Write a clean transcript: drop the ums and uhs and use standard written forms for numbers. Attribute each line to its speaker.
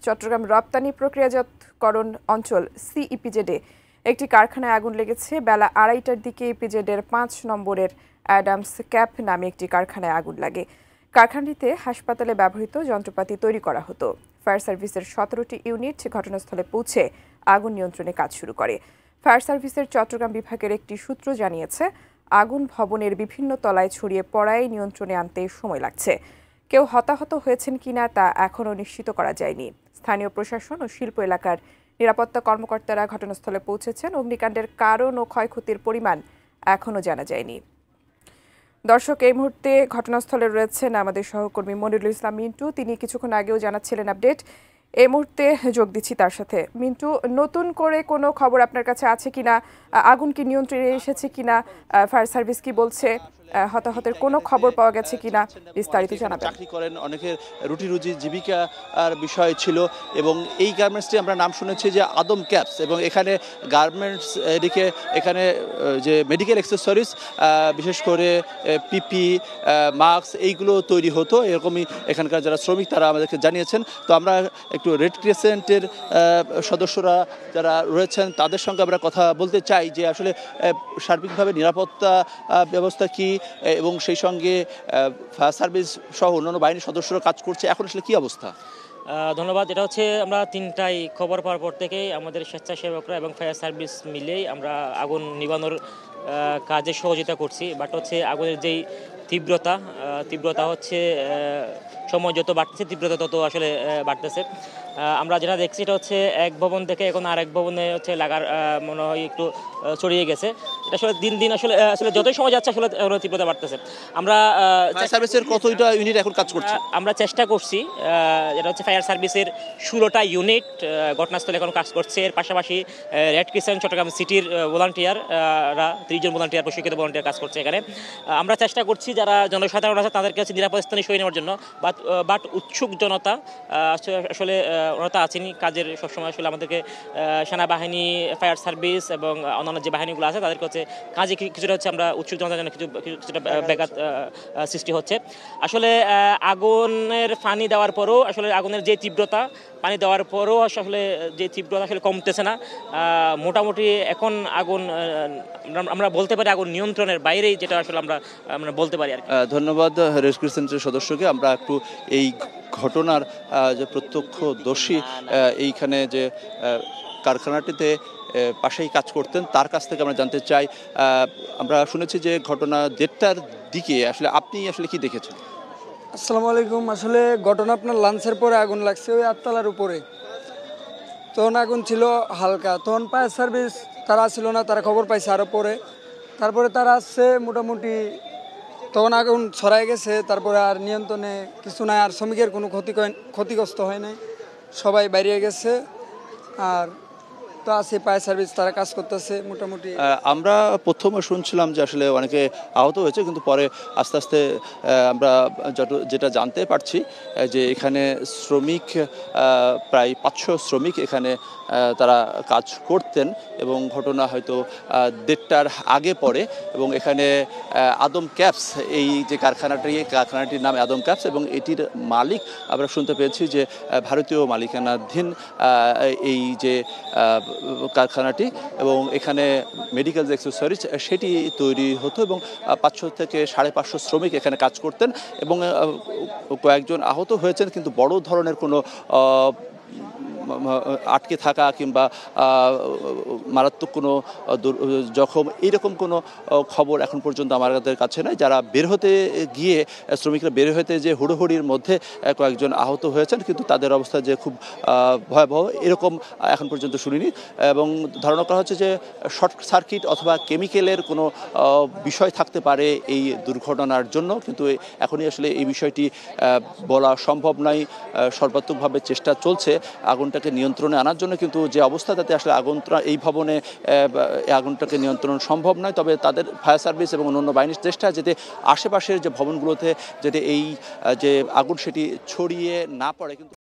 Speaker 1: চট্টগ্রাম রপ্তানি প্রক্রিয়াজাতকরণ অঞ্চল সিইপিজেডে একটি কারখানায় আগুন লেগেছে। বেলা 2:30টার দিকে ইপিজেডের 5 নম্বরের অ্যাডামস ক্যাপ নামে একটি কারখানায় আগুন লাগে। কারখানাটিতে হাসপাতালে ব্যবহৃত যন্ত্রপাতি তৈরি করা হতো। ফায়ার সার্ভিসের 17টি ইউনিট ঘটনাস্থলে পৌঁছে আগুন নিয়ন্ত্রণে কাজ শুরু করে। ফায়ার সার্ভিসের চট্টগ্রাম বিভাগের একটি সূত্র জানিয়েছে, আগুন ভবনের বিভিন্ন তলায় ছড়িয়ে পড়ায় নিয়ন্ত্রণে আনতে সময় লাগছে। কেউ হতাহত হয়েছেন কিনা তা এখনও নিশ্চিত করা যায়নি। স্থানীয় প্রশাসন ও শিল্প এলাকার নিরাপত্তা কর্মকর্তারা ঘটনাস্থলে পৌঁছেছেন। অগ্নিকাণ্ডের কারণ ও ক্ষয়ক্ষতির পরিমাণ এখনও জানা যায়নি। দর্শক, এই মুহূর্তে ঘটনাস্থলে রয়েছেন আমাদের সহকর্মী মনিরুল ইসলাম মিন্টু। তিনি কিছুক্ষণ আগেও জানাচ্ছিলেন আপডেট। এই মুহূর্তে যোগ দিচ্ছি তার সাথে। মিন্টু, নতুন করে কোনো খবর আপনার কাছে আছে কিনা? আগুন কি নিয়ন্ত্রণে এসেছে কিনা? ফায়ার সার্ভিস কি বলছে? হতাহতের কোনো খবর পাওয়া গেছে কিনা বিস্তারিত জানাবেন।
Speaker 2: চাকরি করেন, অনেকের রুটি রুজি জীবিকার বিষয় ছিল এবং এই গার্মেন্টসটি আমরা নাম শুনেছি যে আদম ক্যাপস, এবং এখানে গার্মেন্টস এদিকে এখানে যে মেডিকেল অ্যাক্সেসরিজ বিশেষ করে পিপি, মাস্ক এইগুলো তৈরি হতো। এরকমই এখানকার যারা শ্রমিক তারা আমাদেরকে জানিয়েছেন। তো আমরা একটু রেড ক্রিসেন্টের সদস্যরা যারা রয়েছেন তাদের সঙ্গে আমরা কথা বলতে চাই যে আসলে সার্বিকভাবে নিরাপত্তা ব্যবস্থা কি এবং সেই সঙ্গে ফায়ার সার্ভিস সহ অন্যান্য বাহিনীর সদস্যরা কাজ করছে, এখন আসলে কি অবস্থা?
Speaker 3: ধন্যবাদ। এটা হচ্ছে আমরা 3টায় খবর পাওয়ার পর থেকেই আমাদের স্বেচ্ছাসেবকরা এবং ফায়ার সার্ভিস মিলেই আমরা আগুন নিবানোর কাজে সহযোগিতা করছি। বাট হচ্ছে আগুনের যেই তীব্রতা হচ্ছে সময় যত বাড়তেছে তীব্রতা তত আসলে বাড়তেছে। আমরা যেটা দেখছি এটা হচ্ছে এক ভবন থেকে এখন আরেক ভবনে হচ্ছে লাগার মনে হয় একটু ছড়িয়ে গেছে। এটা আসলে দিন দিন আসলে যতই সময় যাচ্ছে আসলে তীব্রতা বাড়তেছে। আমরা
Speaker 2: সার্ভিসের কতটা ইউনিট এখন কাজ করছে?
Speaker 3: আমরা চেষ্টা করছি, যেটা হচ্ছে ফায়ার সার্ভিসের 16টা ইউনিট ঘটনাস্থলে এখন কাজ করছে। এর পাশাপাশি রেড ক্রিসেন্ট চট্টগ্রাম সিটির ভলান্টিয়াররা 30 জন ভলান্টিয়ার, প্রশিক্ষিত ভলান্টিয়ার কাজ করছে এখানে। আমরা চেষ্টা করছি যারা জনসাধারণ আছে তাদের কাছে নিরাপদ স্থানে সরিয়ে নেওয়ার জন্য। বাট উৎসুক জনতা আসলে ওনারা আছেনই কাজের সবসময়। আসলে আমাদেরকে সেনাবাহিনী, ফায়ার সার্ভিস এবং অন্যান্য যে বাহিনীগুলো আছে তাদের কাছে কাজে কিছুটা হচ্ছে আমরা উৎসুক জনতার জন্য কিছুটা ব্যাঘাত সৃষ্টি হচ্ছে। আসলে আগুনের পানি দেওয়ার পরও আসলে আগুনের যে তীব্রতা, পানি দেওয়ার পরও আসলে যে তীব্রতা আসলে কমতেছে না। মোটামুটি এখন আগুন আমরা বলতে পারি আগুন নিয়ন্ত্রণের বাইরেই, যেটা আসলে আমরা বলতে পারি আর কি।
Speaker 2: ধন্যবাদ রেড ক্রিসেন্টের সদস্যকে। আমরা একটু এই ঘটনার যে প্রত্যক্ষদর্শী এইখানে যে কারখানাটিতে পাশেই কাজ করতেন তার কাছ থেকে আমরা জানতে চাই। আমরা শুনেছি যে ঘটনা 1:30টার দিকে আসলে আপনি আসলে কি দেখেছেন?
Speaker 4: আসসালামু আলাইকুম। আসলে ঘটনা আপনার লাঞ্চের পরে আগুন লাগছে ওই 8তলার উপরে। তখন আগুন ছিল হালকা, তখন ফায়ার সার্ভিস তারা ছিল না, তারা খবর পাইছে আরও পরে। তারপরে তারা আসছে, মোটামুটি তখন আগুন ছড়াই গেছে। তারপরে আর নিয়ন্ত্রণে কিছু নাই, আর শ্রমিকের কোনো ক্ষতিগ্রস্ত হয় নাই, সবাই বাইরে গেছে। আর তো আছে ফায়ার সার্ভিস, তারা কাজ করতেছে মোটামুটি।
Speaker 2: আমরা প্রথমে শুনছিলাম যে আসলে অনেকে আহত হয়েছে, কিন্তু পরে আস্তে আস্তে আমরা যেটা জানতে পারছি যে এখানে শ্রমিক প্রায় 500 শ্রমিক এখানে তারা কাজ করতেন এবং ঘটনা হয়তো 1:30টার আগে পড়ে। এবং এখানে আদম ক্যাপস, এই যে কারখানাটির নাম আদম ক্যাপস, এবং এটির মালিক আমরা শুনতে পেয়েছি যে ভারতীয় মালিকানাধীন এই যে কারখানাটি, এবং এখানে মেডিকেল যে অ্যাক্সেসরিজ সেটি তৈরি হতো এবং 500 থেকে 550 শ্রমিক এখানে কাজ করতেন এবং কয়েকজন আহত হয়েছেন, কিন্তু বড় ধরনের কোনো আটকে থাকা কিংবা মারাত্মক কোনো জখম এইরকম কোনো খবর এখন পর্যন্ত আমাদের কাছে নাই। যারা বের হতে গিয়ে, শ্রমিকরা বের হতে যে হুড়োহুড়ির মধ্যে কয়েকজন আহত হয়েছেন, কিন্তু তাদের অবস্থা যে খুব ভয়াবহ এরকম এখন পর্যন্ত শুনিনি। এবং ধারণা করা হচ্ছে যে শর্ট সার্কিট অথবা কেমিক্যালের কোনো বিষয় থাকতে পারে এই দুর্ঘটনার জন্য, কিন্তু এখনই আসলে এই বিষয়টি বলা সম্ভব নয়। সর্বাত্মকভাবে চেষ্টা চলছে আগুনটাকে নিয়ন্ত্রণে আনার জন্য, কিন্তু যে অবস্থা তাতে আসলে এই ভবনে আগুনটাকে নিয়ন্ত্রণ সম্ভব নয়। তবে তাদের ফায়ার সার্ভিস এবং অন্যান্য বাহিনীর চেষ্টা যাতে আশেপাশের যে ভবনগুলোতে যাতে এই যে আগুন সেটি ছড়িয়ে না পড়ে। কিন্তু